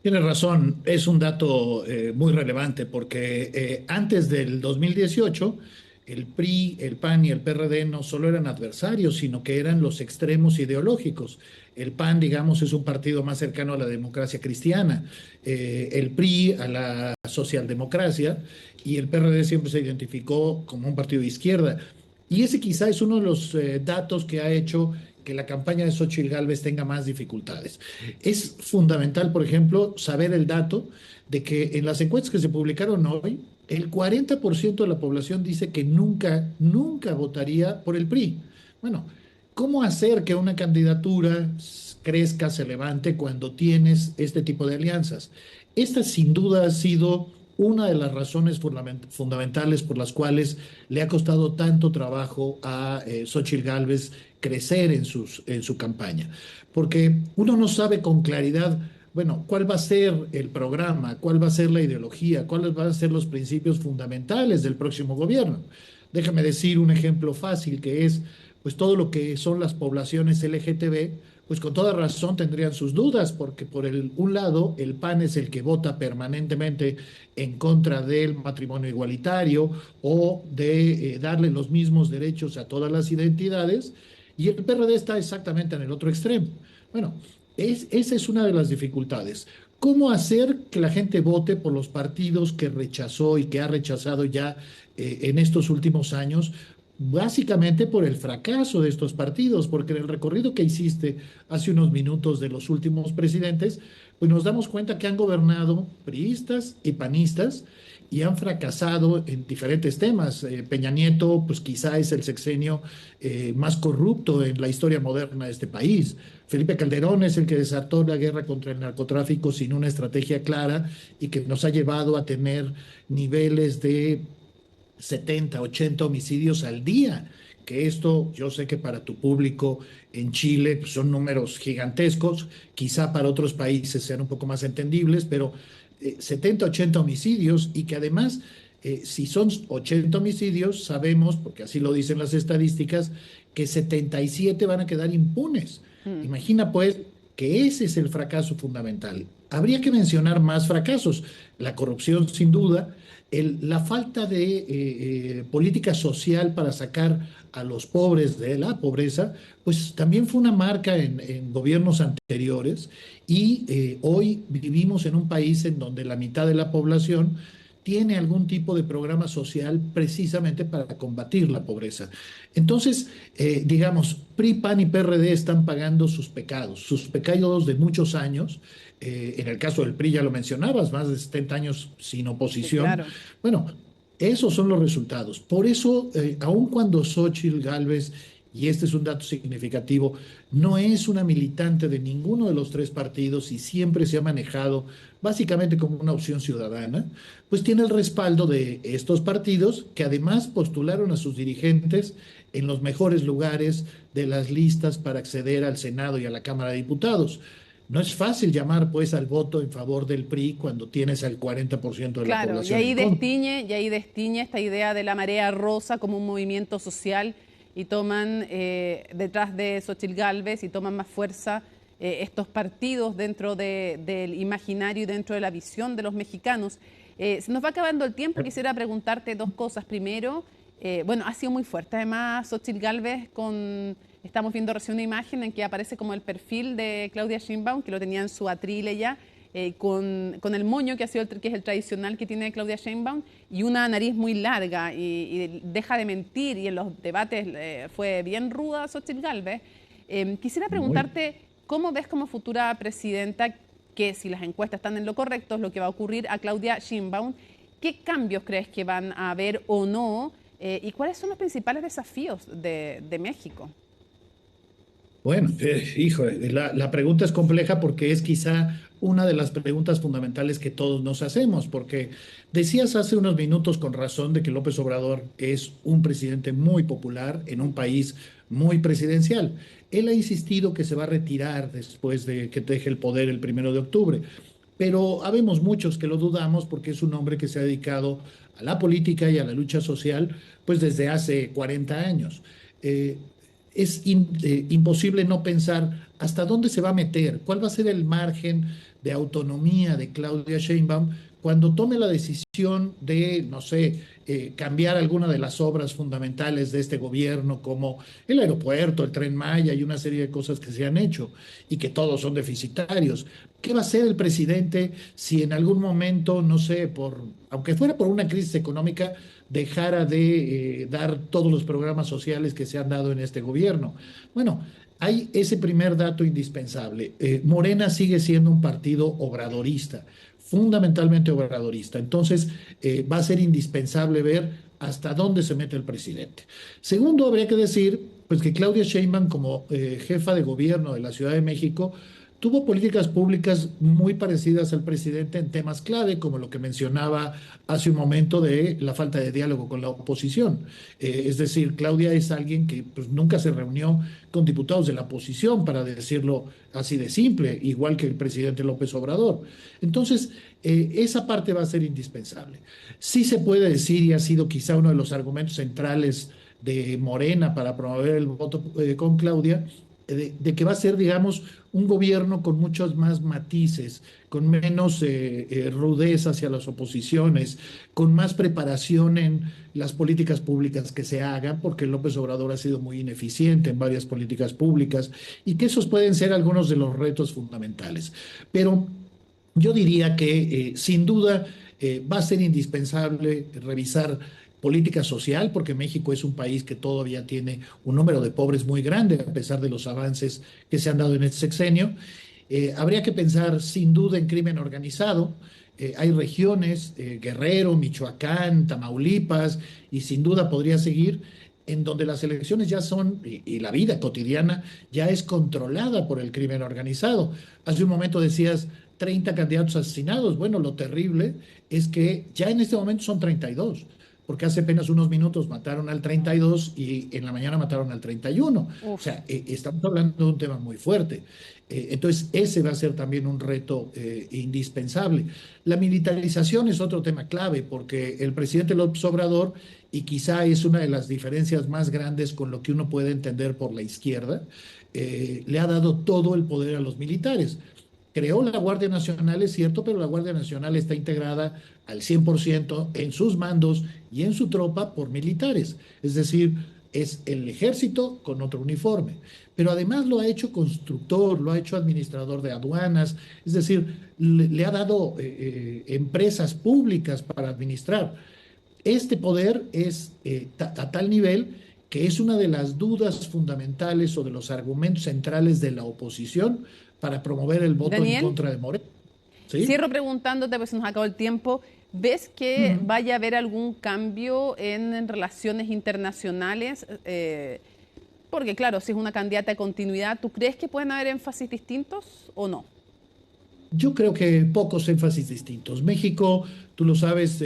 Speaker 14: Tienes razón, es un dato muy relevante porque antes del 2018 el PRI, el PAN y el PRD no solo eran adversarios, sino que eran los extremos ideológicos. El PAN, digamos, es un partido más cercano a la democracia cristiana, el PRI a la socialdemocracia y el PRD siempre se identificó como un partido de izquierda. Y ese quizá es uno de los datos que ha hecho que la campaña de Xóchitl Gálvez tenga más dificultades. Es fundamental, por ejemplo, saber el dato de que en las encuestas que se publicaron hoy, el 40% de la población dice que nunca votaría por el PRI. Bueno, ¿cómo hacer que una candidatura crezca, se levante cuando tienes este tipo de alianzas? Esta sin duda ha sido una de las razones fundamentales por las cuales le ha costado tanto trabajo a Xóchitl Gálvez crecer en su campaña, porque uno no sabe con claridad, bueno, cuál va a ser el programa, cuál va a ser la ideología, cuáles van a ser los principios fundamentales del próximo gobierno. Déjame decir un ejemplo fácil que es, pues todo lo que son las poblaciones LGTB, pues con toda razón tendrían sus dudas, porque por un lado el PAN es el que vota permanentemente en contra del matrimonio igualitario o de darle los mismos derechos a todas las identidades, y el PRD está exactamente en el otro extremo. Bueno, esa es una de las dificultades. ¿Cómo hacer que la gente vote por los partidos que rechazó y que ha rechazado ya en estos últimos años? Básicamente por el fracaso de estos partidos, porque en el recorrido que hiciste hace unos minutos de los últimos presidentes, pues nos damos cuenta que han gobernado priistas y panistas y han fracasado en diferentes temas. Peña Nieto, pues quizá es el sexenio más corrupto en la historia moderna de este país. Felipe Calderón es el que desató la guerra contra el narcotráfico sin una estrategia clara y que nos ha llevado a tener niveles de 70, 80 homicidios al día, que esto yo sé que para tu público en Chile pues son números gigantescos, quizá para otros países sean un poco más entendibles, pero 70, 80 homicidios y que además si son 80 homicidios sabemos, porque así lo dicen las estadísticas, que 77 van a quedar impunes. Imagina pues que ese es el fracaso fundamental. Habría que mencionar más fracasos, la corrupción sin duda, la falta de política social para sacar a los pobres de la pobreza, pues también fue una marca en gobiernos anteriores y hoy vivimos en un país en donde la mitad de la población tiene algún tipo de programa social precisamente para combatir la pobreza. Entonces, digamos, PRI, PAN y PRD están pagando sus pecados de muchos años. En el caso del PRI ya lo mencionabas, más de 70 años sin oposición. Sí, claro. Bueno, esos son los resultados. Por eso, aun cuando Xóchitl Gálvez, y este es un dato significativo, no es una militante de ninguno de los tres partidos y siempre se ha manejado básicamente como una opción ciudadana, pues tiene el respaldo de estos partidos que además postularon a sus dirigentes en los mejores lugares de las listas para acceder al Senado y a la Cámara de Diputados. No es fácil llamar pues al voto en favor del PRI cuando tienes al 40% de la población.
Speaker 1: Y ahí destiñe esta idea de la marea rosa como un movimiento social y toman detrás de Xóchitl Gálvez y toman más fuerza estos partidos dentro del imaginario y dentro de la visión de los mexicanos. Se nos va acabando el tiempo, quisiera preguntarte dos cosas. Primero, bueno, ha sido muy fuerte además Xóchitl Gálvez estamos viendo recién una imagen en que aparece como el perfil de Claudia Sheinbaum, que lo tenía en su atril ella, con el moño que es el tradicional que tiene Claudia Sheinbaum, y una nariz muy larga y deja de mentir, y en los debates fue bien ruda Xóchitl Gálvez. Quisiera preguntarte, ¿cómo ves como futura presidenta, que si las encuestas están en lo correcto, es lo que va a ocurrir a Claudia Sheinbaum? ¿Qué cambios crees que van a haber o no? ¿Y cuáles son los principales desafíos de México?
Speaker 14: Bueno, hijo, la pregunta es compleja porque es quizá una de las preguntas fundamentales que todos nos hacemos, porque decías hace unos minutos con razón de que López Obrador es un presidente muy popular en un país muy presidencial. Él ha insistido que se va a retirar después de que deje el poder el 1 de octubre, pero habemos muchos que lo dudamos porque es un hombre que se ha dedicado a la política y a la lucha social pues desde hace 40 años. Es imposible no pensar hasta dónde se va a meter, cuál va a ser el margen de autonomía de Claudia Sheinbaum cuando tome la decisión de, no sé, cambiar alguna de las obras fundamentales de este gobierno, como el aeropuerto, el Tren Maya y una serie de cosas que se han hecho y que todos son deficitarios. ¿Qué va a hacer el presidente si en algún momento, no sé, aunque fuera por una crisis económica, dejara de dar todos los programas sociales que se han dado en este gobierno? Bueno, hay ese primer dato indispensable. Morena sigue siendo un partido obradorista, fundamentalmente obradorista. Entonces, va a ser indispensable ver hasta dónde se mete el presidente. Segundo, habría que decir pues, que Claudia Sheinbaum, como jefa de gobierno de la Ciudad de México, tuvo políticas públicas muy parecidas al presidente en temas clave, como lo que mencionaba hace un momento de la falta de diálogo con la oposición. Es decir, Claudia es alguien que pues, nunca se reunió con diputados de la oposición, para decirlo así de simple, igual que el presidente López Obrador. Entonces, esa parte va a ser indispensable. Sí se puede decir, y ha sido quizá uno de los argumentos centrales de Morena para promover el voto con Claudia, de que va a ser, digamos, un gobierno con muchos más matices, con menos rudeza hacia las oposiciones, con más preparación en las políticas públicas que se hagan, porque López Obrador ha sido muy ineficiente en varias políticas públicas, y que esos pueden ser algunos de los retos fundamentales. Pero yo diría que, sin duda, va a ser indispensable revisar política social, porque México es un país que todavía tiene un número de pobres muy grande, a pesar de los avances que se han dado en este sexenio. Habría que pensar sin duda en crimen organizado. Hay regiones, Guerrero, Michoacán, Tamaulipas, y sin duda podría seguir, en donde las elecciones ya son, y la vida cotidiana ya es controlada por el crimen organizado. Hace un momento decías 30 candidatos asesinados. Bueno, lo terrible es que ya en este momento son 32. Porque hace apenas unos minutos mataron al 32 y en la mañana mataron al 31. O sea, estamos hablando de un tema muy fuerte. Entonces, ese va a ser también un reto indispensable. La militarización es otro tema clave, porque el presidente López Obrador, y quizá es una de las diferencias más grandes con lo que uno puede entender por la izquierda, le ha dado todo el poder a los militares. Creó la Guardia Nacional, es cierto, pero la Guardia Nacional está integrada al 100% en sus mandos y en su tropa por militares. Es decir, es el ejército con otro uniforme. Pero además lo ha hecho constructor, lo ha hecho administrador de aduanas, es decir, le ha dado empresas públicas para administrar. Este poder es a tal nivel que es una de las dudas fundamentales o de los argumentos centrales de la oposición para promover el voto en contra de Morena. ¿Sí?
Speaker 1: Cierro preguntándote, pues se nos acabó el tiempo. ¿Ves que vaya a haber algún cambio en relaciones internacionales? Porque claro, si es una candidata de continuidad, ¿tú crees que pueden haber énfasis distintos o no?
Speaker 14: Yo creo que pocos énfasis distintos. México, tú lo sabes,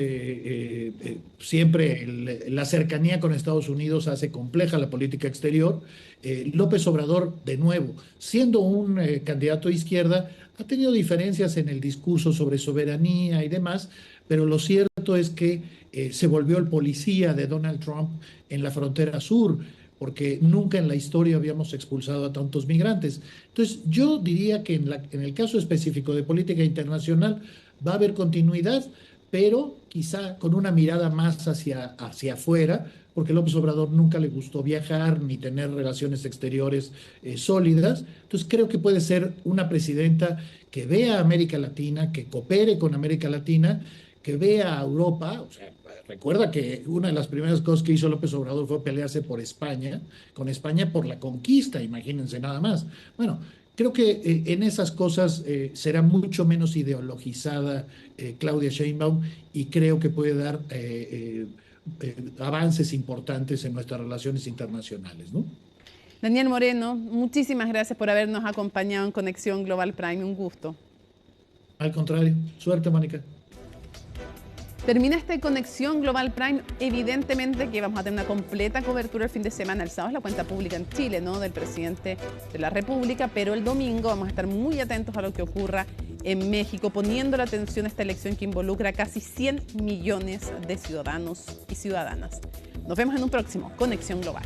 Speaker 14: siempre la cercanía con Estados Unidos hace compleja la política exterior. López Obrador, de nuevo, siendo un candidato de izquierda, ha tenido diferencias en el discurso sobre soberanía y demás, pero lo cierto es que se volvió el policía de Donald Trump en la frontera sur. porque nunca en la historia habíamos expulsado a tantos migrantes. Entonces, yo diría que en el caso específico de política internacional va a haber continuidad, pero quizá con una mirada más hacia afuera, porque López Obrador nunca le gustó viajar ni tener relaciones exteriores sólidas. Entonces, creo que puede ser una presidenta que vea a América Latina, que coopere con América Latina, que vea a Europa. O sea, recuerda que una de las primeras cosas que hizo López Obrador fue pelearse por España, con España por la conquista, imagínense nada más. Bueno, creo que en esas cosas será mucho menos ideologizada Claudia Sheinbaum, y creo que puede dar avances importantes en nuestras relaciones internacionales, ¿no?
Speaker 1: Daniel Moreno, muchísimas gracias por habernos acompañado en Conexión Global Prime. Un gusto.
Speaker 14: Al contrario. Suerte, Mónica.
Speaker 1: Termina esta Conexión Global Prime. Evidentemente que vamos a tener una completa cobertura el fin de semana. El sábado es la cuenta pública en Chile, ¿no?, del presidente de la República, pero el domingo vamos a estar muy atentos a lo que ocurra en México, poniendo la atención a esta elección que involucra a casi 100 millones de ciudadanos y ciudadanas. Nos vemos en un próximo Conexión Global.